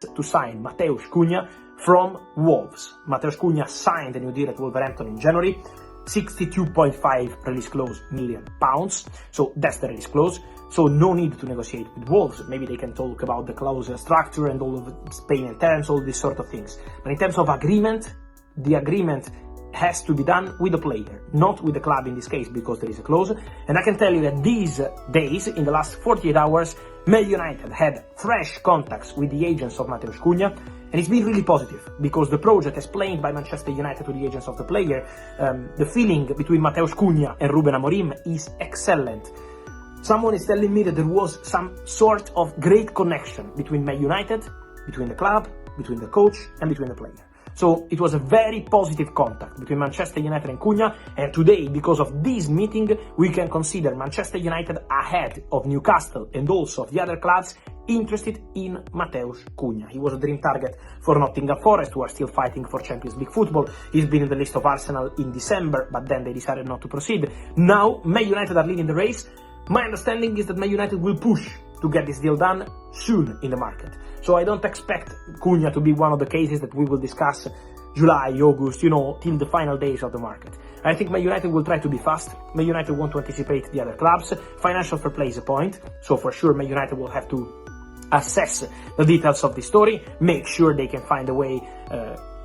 to sign Matheus Cunha from Wolves. Matheus Cunha signed a new deal at Wolverhampton in January, 62.5 release clause million pounds. So that's the release clause. So no need to negotiate with Wolves. Maybe they can talk about the clause structure and all of its payment terms, all these sort of things. But in terms of agreement, the agreement has to be done with the player, not with the club in this case, because there is a clause. And I can tell you that these days, in the last 48 hours, Man United had fresh contacts with the agents of Matheus Cunha, and it's been really positive, because the project explained by Manchester United to the agents of the player, the feeling between Matheus Cunha and Ruben Amorim is excellent. Someone is telling me that there was some sort of great connection between Man United, between the club, between the coach, and between the player. So it was a very positive contact between Manchester United and Cunha, and today, because of this meeting, we can consider Manchester United ahead of Newcastle and also of the other clubs interested in Matheus Cunha. He was a dream target for Nottingham Forest, who are still fighting for Champions League football. He's been in the list of Arsenal in December, but then they decided not to proceed. Now, Man United are leading the race. My understanding is that Man United will push to get this deal done soon in the market. So I don't expect Cunha to be one of the cases that we will discuss July, August, till the final days of the market. I think Man United will try to be fast. Man United want to anticipate the other clubs. Financial fair play is a point. So for sure, Man United will have to assess the details of the story, make sure they can find a way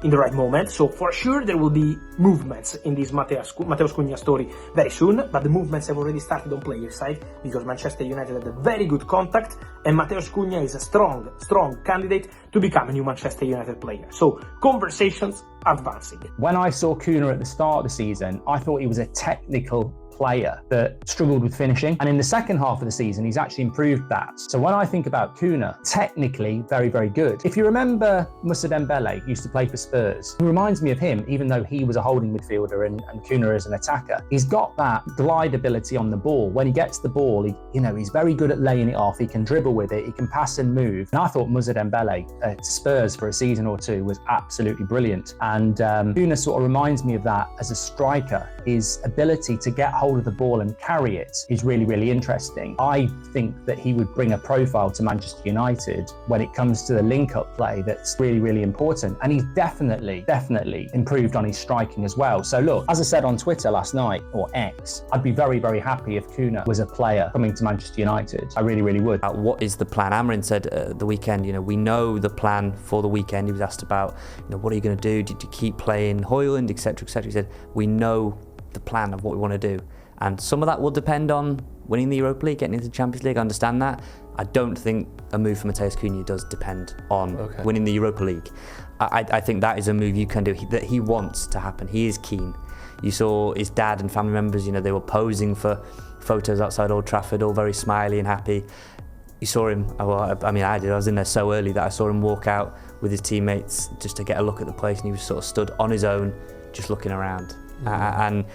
in the right moment. So for sure there will be movements in this Matheus Cunha story very soon, but the movements have already started on player side, because Manchester United had a very good contact, and Matheus Cunha is a strong candidate to become a new Manchester United player. So conversations are advancing. When I saw Cunha at the start of the season, I thought he was a technical player that struggled with finishing, and in the second half of the season he's actually improved that. So when I think about Cunha, technically very good. If you remember, Moussa Dembele used to play for Spurs. He reminds me of him, even though he was a holding midfielder and Cunha is an attacker. He's got that glide ability on the ball. When he gets the ball, he's very good at laying it off. He can dribble with it, he can pass and move. And I thought Moussa Dembele at Spurs for a season or two was absolutely brilliant, and Cunha sort of reminds me of that as a striker. His ability to get hold of the ball and carry it is really interesting. I think that he would bring a profile to Manchester United when it comes to the link-up play that's really important, and he's definitely improved on his striking as well. So look, as I said on Twitter last night, or X, I'd be very happy if Cunha was a player coming to Manchester United. I really would. What is the plan? Amarin said the weekend, we know the plan for the weekend. He was asked about, what are you going to do? Did you keep playing Højlund, etc. He said, we know the plan of what we want to do. And some of that will depend on winning the Europa League, getting into the Champions League. I understand that. I don't think a move for Matheus Cunha does depend on winning the Europa League. I think that is a move you can do, that he wants to happen. He is keen. You saw his dad and family members, they were posing for photos outside Old Trafford, all very smiley and happy. You saw him, I did, I was in there so early that I saw him walk out with his teammates just to get a look at the place, and he was sort of stood on his own, just looking around. And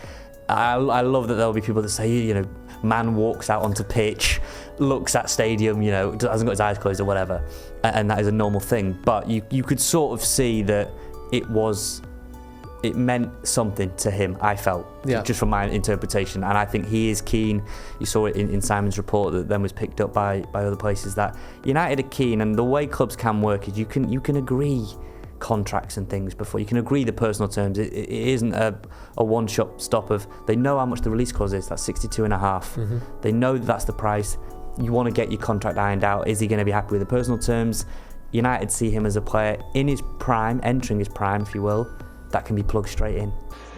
I love that there'll be people that say, man walks out onto pitch, looks at stadium, hasn't got his eyes closed or whatever, and that is a normal thing. But you could sort of see that it meant something to him, I felt, just from my interpretation. And I think he is keen. You saw it in Simon's report that then was picked up by other places, that United are keen, and the way clubs can work is you can agree contracts and things before you can agree the personal terms. It isn't a one-shot stop of, they know how much the release clause is, that's 62.5. They know that's the price. You want to get your contract ironed out. Is he going to be happy with the personal terms? United see him as a player in his prime, entering his prime, if you will, that can be plugged straight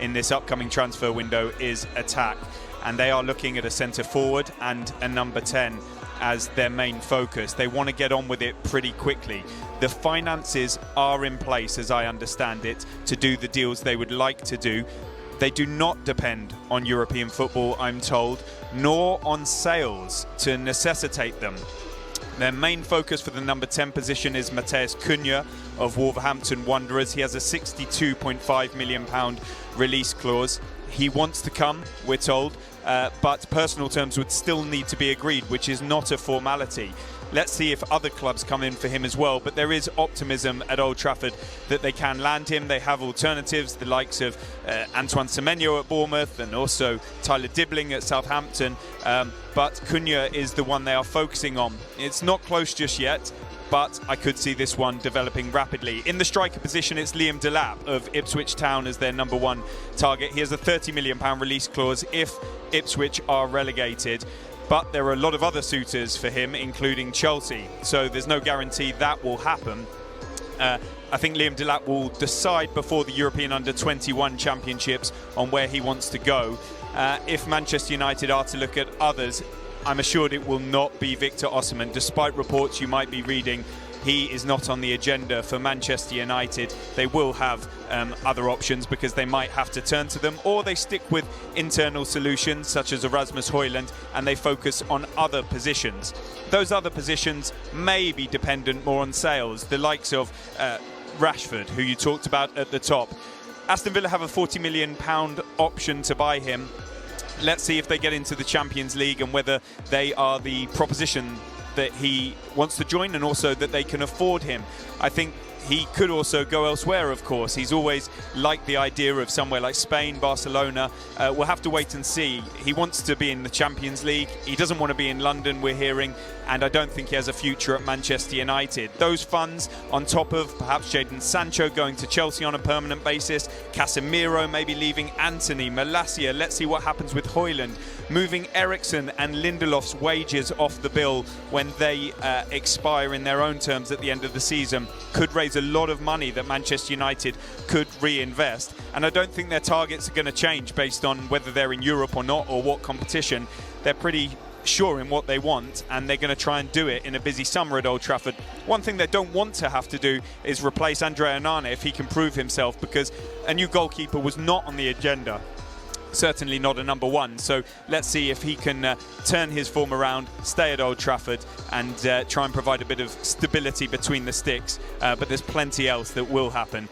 in this upcoming transfer window is attack, and they are looking at a centre forward and a number 10 as their main focus. They want to get on with it pretty quickly. The finances are in place, as I understand it, to do the deals they would like to do. They do not depend on European football, I'm told, nor on sales to necessitate them. Their main focus for the number 10 position is Matheus Cunha of Wolverhampton Wanderers. He has a £62.5 million release clause. He wants to come, we're told, but personal terms would still need to be agreed, which is not a formality. Let's see if other clubs come in for him as well, but there is optimism at Old Trafford that they can land him. They have alternatives, the likes of Antoine Semenyo at Bournemouth and also Tyler Dibbling at Southampton, but Cunha is the one they are focusing on. It's not close just yet. but I could see this one developing rapidly. In the striker position, it's Liam Delap of Ipswich Town as their number one target. He has a £30 million release clause if Ipswich are relegated. But there are a lot of other suitors for him, including Chelsea. So there's no guarantee that will happen. I think Liam Delap will decide before the European Under-21 Championships on where he wants to go. If Manchester United are to look at others, I'm assured it will not be Victor Osihmen. Despite reports you might be reading, he is not on the agenda for Manchester United. They will have other options because they might have to turn to them, or they stick with internal solutions such as Erasmus Højlund and they focus on other positions. Those other positions may be dependent more on sales, the likes of Rashford, who you talked about at the top. Aston Villa have a £40 million option to buy him. Let's see if they get into the Champions League and whether they are the proposition that he wants to join, and also that they can afford him. I think he could also go elsewhere, of course. He's always liked the idea of somewhere like Spain, Barcelona. We'll have to wait and see. He wants to be in the Champions League. He doesn't want to be in London, we're hearing, and I don't think he has a future at Manchester United. Those funds, on top of perhaps Jadon Sancho going to Chelsea on a permanent basis, Casemiro maybe leaving, Antony, Malacia, let's see what happens with Højlund, moving Eriksen and Lindelof's wages off the bill when they expire in their own terms at the end of the season, could raise a lot of money that Manchester United could reinvest. And I don't think their targets are going to change based on whether they're in Europe or not, or what competition. They're pretty sure in what they want, and they're going to try and do it in a busy summer at Old Trafford. One thing they don't want to have to do is replace Andre Onana if he can prove himself, because a new goalkeeper was not on the agenda. Certainly not a number one. So let's see if he can turn his form around, stay at Old Trafford, and try and provide a bit of stability between the sticks. But there's plenty else that will happen.